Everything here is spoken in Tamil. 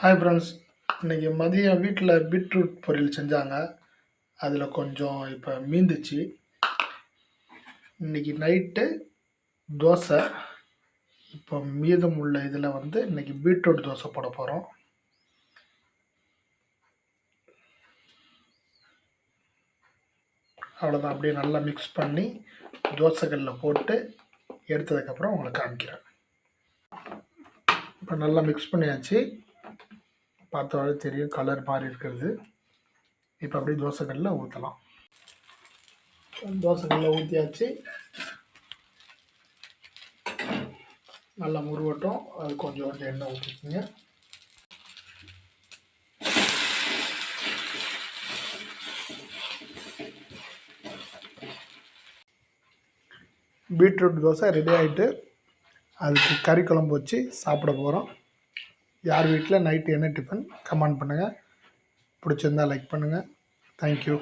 Hi friends. இன்றைக்கி மதியம் வீட்டில் பீட்ரூட் பொரியல் செஞ்சாங்க. அதில் கொஞ்சம் இப்போ மீந்துச்சு. இன்றைக்கி நைட்டு தோசை. இப்போ மீதம் உள்ள இதில் இன்றைக்கி பீட்ரூட் தோசை போட போகிறோம். அவ்வளோதான். அப்படியே நல்லா மிக்ஸ் பண்ணி தோசைகளில் போட்டு எடுத்ததுக்கப்புறம் உங்களுக்கு காமிக்கிறேன். இப்போ நல்லா மிக்ஸ் பண்ணியாச்சு. பார்த்தாலே தெரியும் கலர் மாறி இருக்கிறது. இப்போ அப்படியே தோசைகளில் ஊற்றலாம். தோசைகளில் ஊற்றியாச்சு. நல்லா முருவட்டும். அது கொஞ்சம் எண்ணெய் ஊற்றிக்கிங்க. பீட்ரூட் தோசை ரெடி ஆகிட்டு அதுக்கு கறி குழம்பு வச்சு சாப்பிட போகிறோம். யார் வீட்டில் நைட்டு என்ன டிஃபன் கமெண்ட் பண்ணுங்கள். பிடிச்சிருந்தால் லைக் பண்ணுங்கள். தேங்க்யூ.